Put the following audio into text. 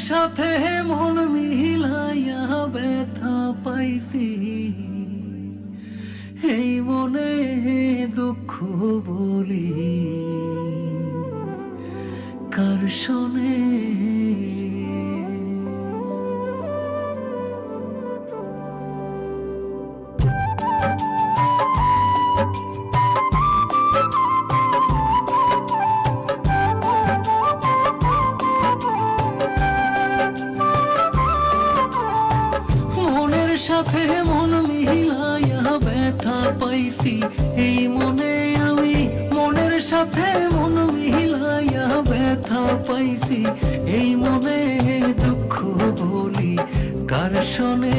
সাথে মন মিলাইয়া ব্যথা পাইছি, এই মনে দুঃখ বলি কার শোনে। মনের সাথে মন মিলাইয়া ব্যথা পাইছি, এই মনে আমি মনের সাথে মন মিলাইয়া ব্যথা পাইছি, এই মনে দুঃখ বলি কার শোনে।